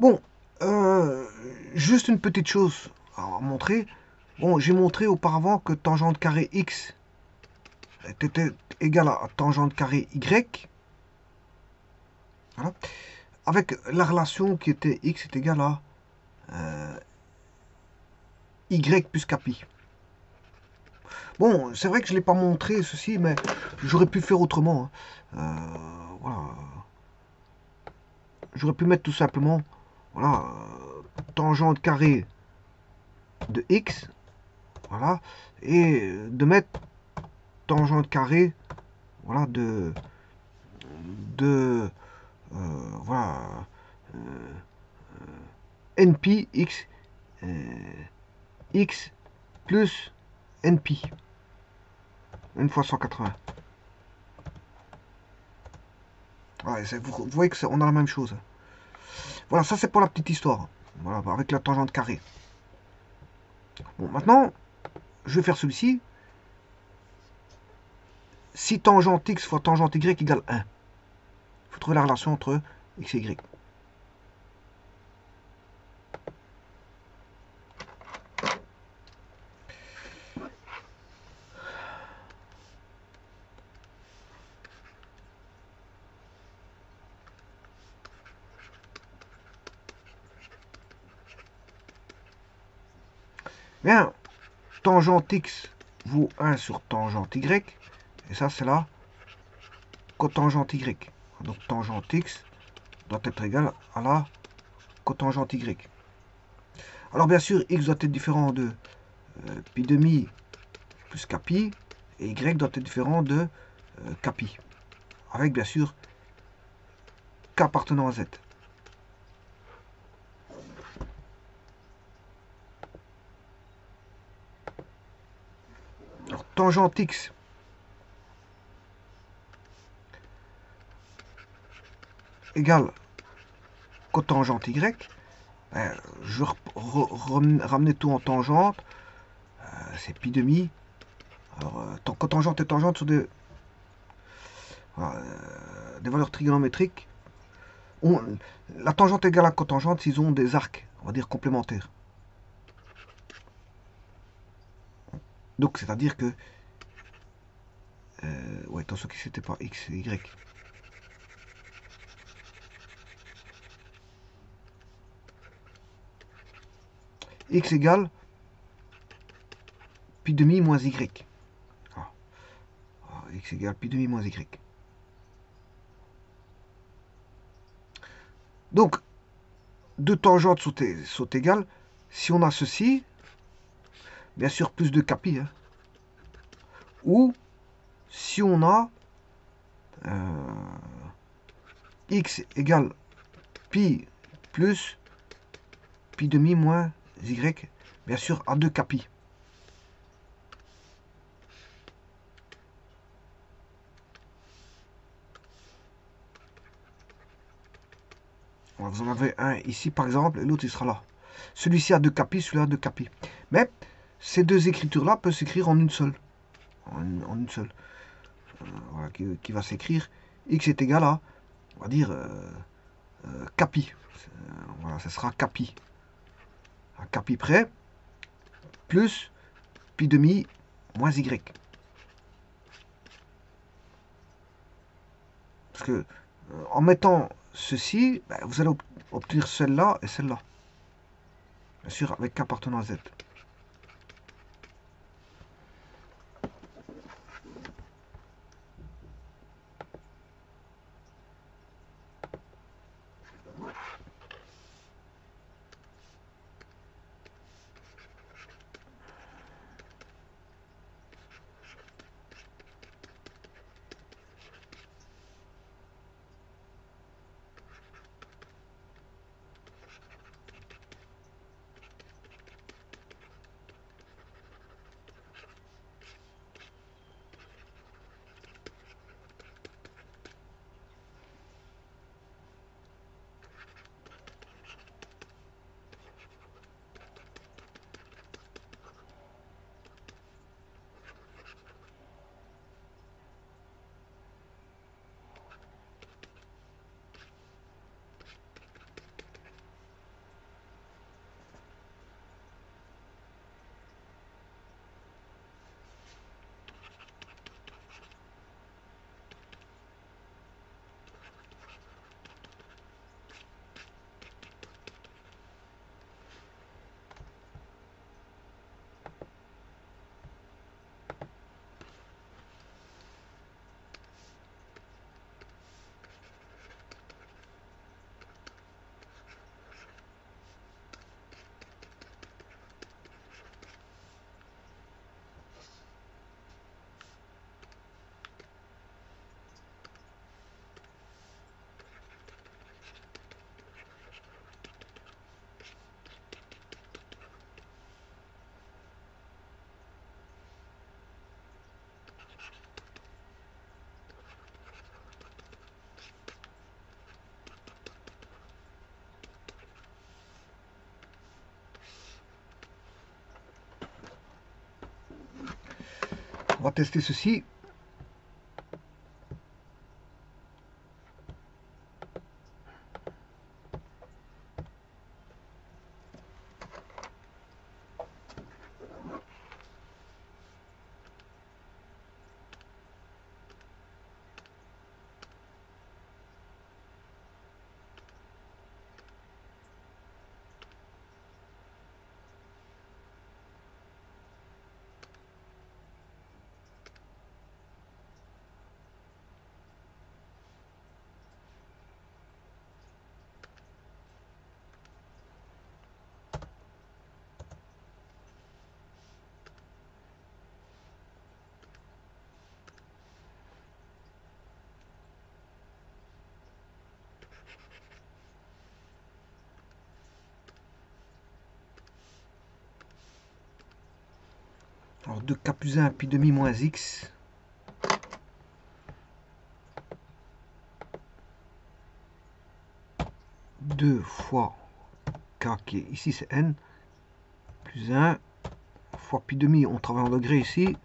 Bon, euh, juste une petite chose à montrer. Bon, j'ai montré auparavant que tangente carré x était égal à tangente carré y. Voilà. Avec la relation qui était x est égal à y plus kpi. Bon, c'est vrai que je ne l'ai pas montré ceci, mais j'aurais pu faire autrement. Voilà. J'aurais pu mettre tout simplement, voilà, tangente carré de x, voilà, et de mettre tangente carré, voilà, de voilà, np x, x plus np, une fois 180. Ouais, vous voyez que on a la même chose. Voilà, ça c'est pour la petite histoire. Voilà, avec la tangente carrée. Bon, maintenant, je vais faire celui-ci. Si tangente x fois tangente y égale 1. Il faut trouver la relation entre x et y. Bien, tangente x vaut 1 sur tangente y. Et ça, c'est la cotangente y. Donc tangente x doit être égal à la cotangente y. Alors bien sûr, x doit être différent de pi demi plus kpi, et y doit être différent de kpi. Avec bien sûr k appartenant à z. Alors tangente x égale cotangente y. Je vais ramener tout en tangente. C'est pi demi. Alors, cotangente et tangente sont des valeurs trigonométriques. La tangente égale à cotangente s'ils ont des arcs, on va dire complémentaires. Donc, c'est-à-dire que... ouais, attention que c'était pas x et y. X égale pi demi moins y. Ah. X égale pi demi moins y. Donc, deux tangentes sont égales. Si on a ceci, bien sûr plus de kpi, hein. Ou si on a x égale pi plus pi demi moins y, bien sûr à 2 kpi. Vous en avez un ici par exemple et l'autre il sera là. Celui-ci a 2 kpi, celui-là a 2 kpi. Mais ces deux écritures-là peuvent s'écrire en une seule. En une seule. Voilà, qui va s'écrire x est égal à, on va dire, kpi. Voilà, ce sera kpi. À kpi près, plus pi demi moins y. Parce que en mettant ceci, ben, vous allez obtenir celle-là et celle-là. Bien sûr, avec k appartenant à z. va tester ceci. Alors 2K plus 1 pi demi moins X. Deux fois K qui est ici c'est N. Plus 1 fois pi demi, on travaille en degrés ici.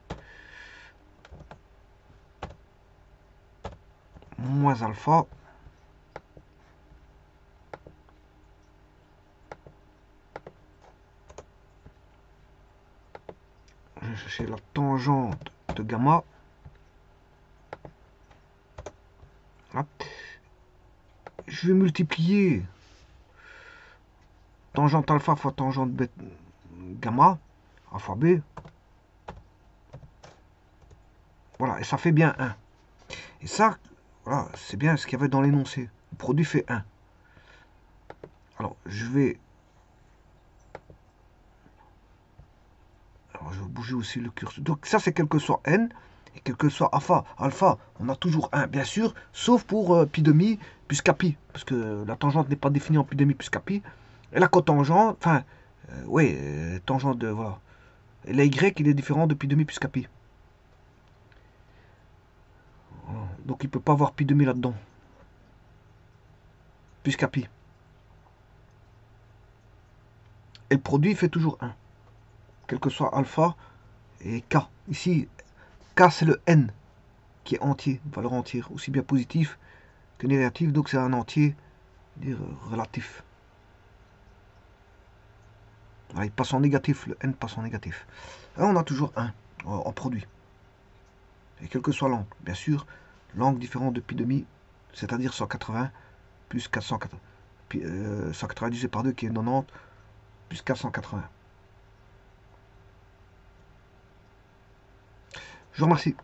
Moins alpha. Je vais chercher la tangente de gamma. Voilà. Je vais multiplier tangente alpha fois tangente bêta, gamma, A fois B. Voilà, et ça fait bien 1. Et ça, voilà, c'est bien ce qu'il y avait dans l'énoncé. Le produit fait 1. Alors, je vais bouger aussi le curseur. Donc, ça, c'est quel que soit n, et quel que soit alpha, on a toujours 1, bien sûr, sauf pour pi demi plus pi, parce que la tangente n'est pas définie en pi demi plus pi. Et la cotangente, enfin, oui, tangente de, voilà. Et la y, il est différent de pi demi plus pi. Donc, il ne peut pas avoir pi demi là-dedans. Plus pi. Et le produit fait toujours 1. Quel que soit alpha et k. Ici, k c'est le n qui est entier, valeur entière, aussi bien positif que négatif, donc c'est un entier dire relatif. Voilà, il passe en négatif, le n passe en négatif. Là, on a toujours 1 en produit. Et quel que soit l'angle, bien sûr, l'angle différent de pi demi, c'est-à-dire 180 plus 480. 180 divisé par 2 qui est 90 plus 480. Je vous remercie.